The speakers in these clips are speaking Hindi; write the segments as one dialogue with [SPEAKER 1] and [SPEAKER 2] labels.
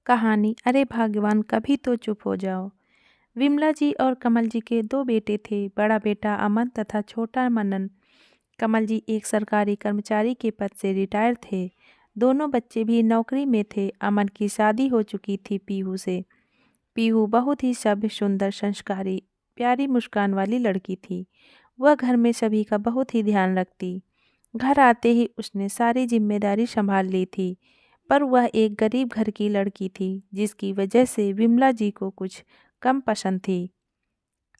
[SPEAKER 1] कहानी अरे भगवान कभी तो चुप हो जाओ। विमला जी और कमल जी के दो बेटे थे, बड़ा बेटा अमन तथा छोटा मनन। कमल जी एक सरकारी कर्मचारी के पद से रिटायर थे। दोनों बच्चे भी नौकरी में थे। अमन की शादी हो चुकी थी पीहू से। पीहू बहुत ही सभ्य, सुंदर, संस्कारी, प्यारी मुस्कान वाली लड़की थी। वह घर में सभी का बहुत ही ध्यान रखती। घर आते ही उसने सारी जिम्मेदारी संभाल ली थी। पर वह एक गरीब घर की लड़की थी, जिसकी वजह से विमला जी को कुछ कम पसंद थी।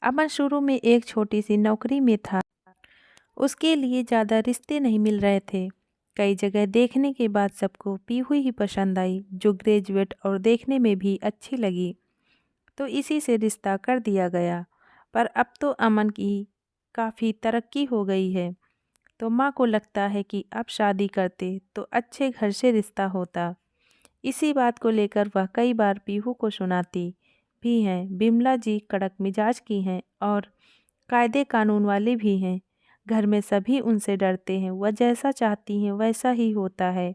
[SPEAKER 1] अमन शुरू में एक छोटी सी नौकरी में था। उसके लिए ज़्यादा रिश्ते नहीं मिल रहे थे। कई जगह देखने के बाद सबको पीहू ही पसंद आई, जो ग्रेजुएट और देखने में भी अच्छी लगी, तो इसी से रिश्ता कर दिया गया। पर अब तो अमन की काफ़ी तरक्की हो गई है, तो माँ को लगता है कि अब शादी करते तो अच्छे घर से रिश्ता होता। इसी बात को लेकर वह कई बार पीहू को सुनाती भी हैं। बिमला जी कड़क मिजाज की हैं और कायदे कानून वाली भी हैं। घर में सभी उनसे डरते हैं। वह जैसा चाहती हैं वैसा ही होता है।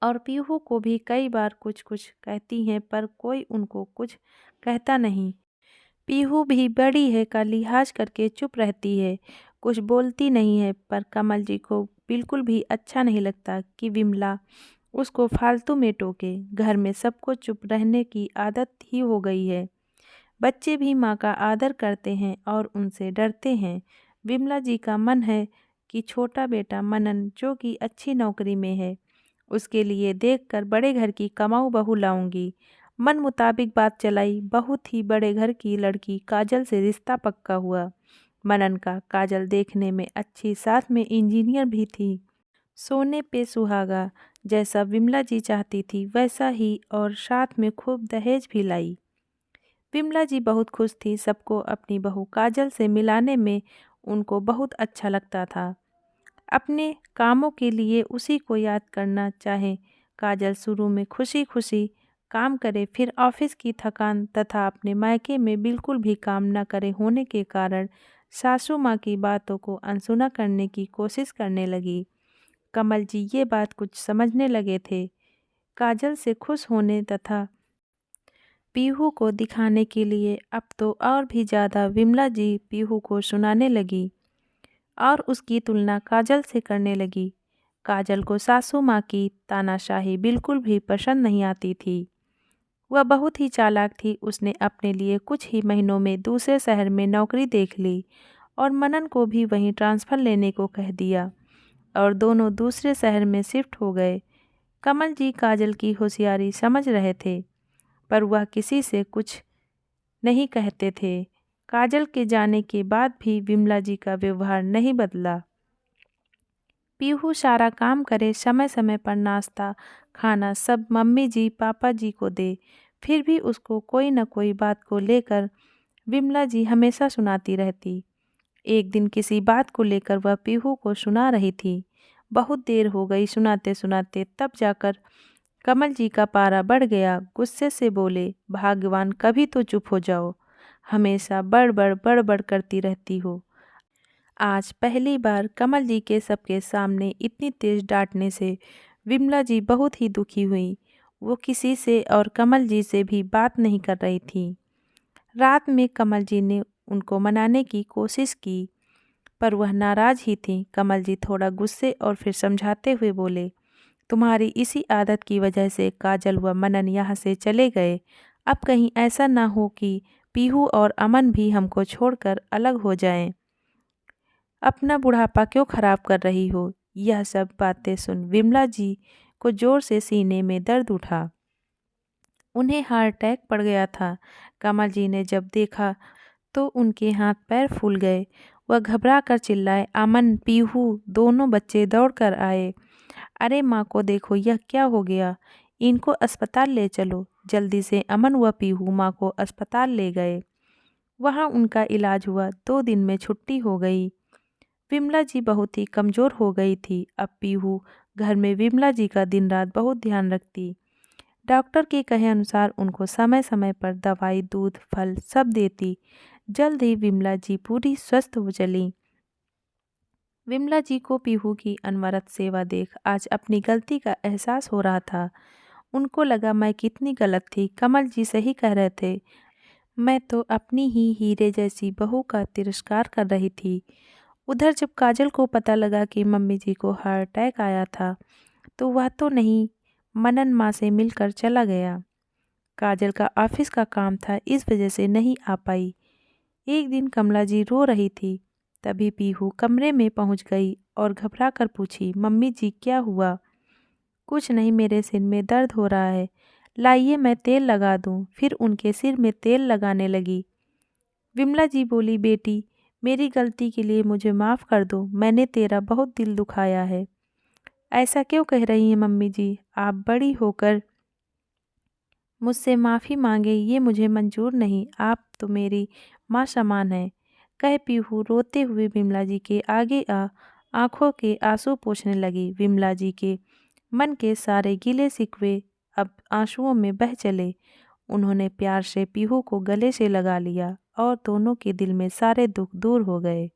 [SPEAKER 1] और पीहू को भी कई बार कुछ कुछ कहती हैं, पर कोई उनको कुछ कहता नहीं। पीहू भी बड़ी है का लिहाज करके चुप रहती है, कुछ बोलती नहीं है। पर कमल जी को बिल्कुल भी अच्छा नहीं लगता कि विमला उसको फालतू में टोके। घर में सबको चुप रहने की आदत ही हो गई है। बच्चे भी माँ का आदर करते हैं और उनसे डरते हैं। विमला जी का मन है कि छोटा बेटा मनन, जो कि अच्छी नौकरी में है, उसके लिए देखकर बड़े घर की कमाऊ बहू लाऊंगी। मन मुताबिक बात चलाई। बहुत ही बड़े घर की लड़की काजल से रिश्ता पक्का हुआ। मनन का काजल देखने में अच्छी, साथ में इंजीनियर भी थी। सोने पे सुहागा, जैसा विमला जी चाहती थी वैसा ही, और साथ में खूब दहेज भी लाई। विमला जी बहुत खुश थी। सबको अपनी बहू काजल से मिलाने में उनको बहुत अच्छा लगता था। अपने कामों के लिए उसी को याद करना चाहे। काजल शुरू में खुशी खुशी काम करे, फिर ऑफिस की थकान तथा अपने मायके में बिल्कुल भी काम न करे होने के कारण सासू माँ की बातों को अनसुना करने की कोशिश करने लगी। कमल जी ये बात कुछ समझने लगे थे। काजल से खुश होने तथा पीहू को दिखाने के लिए अब तो और भी ज़्यादा विमला जी पीहू को सुनाने लगी और उसकी तुलना काजल से करने लगी। काजल को सासू माँ की तानाशाही बिल्कुल भी पसंद नहीं आती थी। वह बहुत ही चालाक थी। उसने अपने लिए कुछ ही महीनों में दूसरे शहर में नौकरी देख ली और मनन को भी वहीं ट्रांसफ़र लेने को कह दिया और दोनों दूसरे शहर में शिफ्ट हो गए। कमल जी काजल की होशियारी समझ रहे थे, पर वह किसी से कुछ नहीं कहते थे। काजल के जाने के बाद भी विमला जी का व्यवहार नहीं बदला। पीहू सारा काम करे, समय समय पर नाश्ता खाना सब मम्मी जी पापा जी को दे, फिर भी उसको कोई न कोई बात को लेकर विमला जी हमेशा सुनाती रहती। एक दिन किसी बात को लेकर वह पीहू को सुना रही थी। बहुत देर हो गई सुनाते सुनाते, तब जाकर कमल जी का पारा बढ़ गया। गुस्से से बोले, भगवान कभी तो चुप हो जाओ, हमेशा बड़बड़ बड़बड़ करती रहती हो। आज पहली बार कमल जी के सबके सामने इतनी तेज डांटने से विमला जी बहुत ही दुखी हुई। वो किसी से और कमल जी से भी बात नहीं कर रही थी। रात में कमल जी ने उनको मनाने की कोशिश की, पर वह नाराज ही थी। कमल जी थोड़ा गुस्से और फिर समझाते हुए बोले, तुम्हारी इसी आदत की वजह से काजल व मनन यहाँ से चले गए। अब कहीं ऐसा ना हो कि पीहू और अमन भी हमको छोड़कर अलग हो जाएं। अपना बुढ़ापा क्यों खराब कर रही हो। यह सब बातें सुन विमला जी को जोर से सीने में दर्द उठा। उन्हें हार्ट अटैक पड़ गया था। कमल जी ने जब देखा तो उनके हाथ पैर फूल गए। वह घबरा कर चिल्लाए, अमन, पीहू, दोनों बच्चे दौड़ कर आए। अरे माँ को देखो, यह क्या हो गया, इनको अस्पताल ले चलो। जल्दी से अमन व पीहू माँ को अस्पताल ले गए। वहाँ उनका इलाज हुआ। 2 दिन में छुट्टी हो गई। विमला जी बहुत ही कमज़ोर हो गई थी। अब पीहू घर में विमला जी का दिन रात बहुत ध्यान रखती। डॉक्टर के कहे अनुसार उनको समय समय पर दवाई, दूध, फल सब देती। जल्द ही विमला जी पूरी स्वस्थ हो चली। विमला जी को पीहू की अनवरत सेवा देख आज अपनी गलती का एहसास हो रहा था। उनको लगा मैं कितनी गलत थी, कमल जी सही कह रहे थे। मैं तो अपनी ही हीरे जैसी बहू का तिरस्कार कर रही थी। उधर जब काजल को पता लगा कि मम्मी जी को हार्ट अटैक आया था, तो वह तो नहीं, मनन माँ से मिलकर चला गया। काजल का ऑफिस का काम था, इस वजह से नहीं आ पाई। एक दिन कमला जी रो रही थी, तभी पीहू कमरे में पहुंच गई और घबरा कर पूछी, मम्मी जी क्या हुआ? कुछ नहीं, मेरे सिर में दर्द हो रहा है, लाइए मैं तेल लगा दूं। फिर उनके सिर में तेल लगाने लगी। विमला जी बोली, बेटी मेरी गलती के लिए मुझे माफ़ कर दो, मैंने तेरा बहुत दिल दुखाया है। ऐसा क्यों कह रही हैं मम्मी जी? आप बड़ी होकर मुझसे माफ़ी मांगे ये मुझे मंजूर नहीं, आप तो मेरी माँ समान है। कह पीहू रोते हुए विमला जी के आगे आंखों के आंसू पोंछने लगी। विमला जी के मन के सारे गिले शिकवे अब आंसुओं में बह चले। उन्होंने प्यार से पीहू को गले से लगा लिया और दोनों के दिल में सारे दुख दूर हो गए।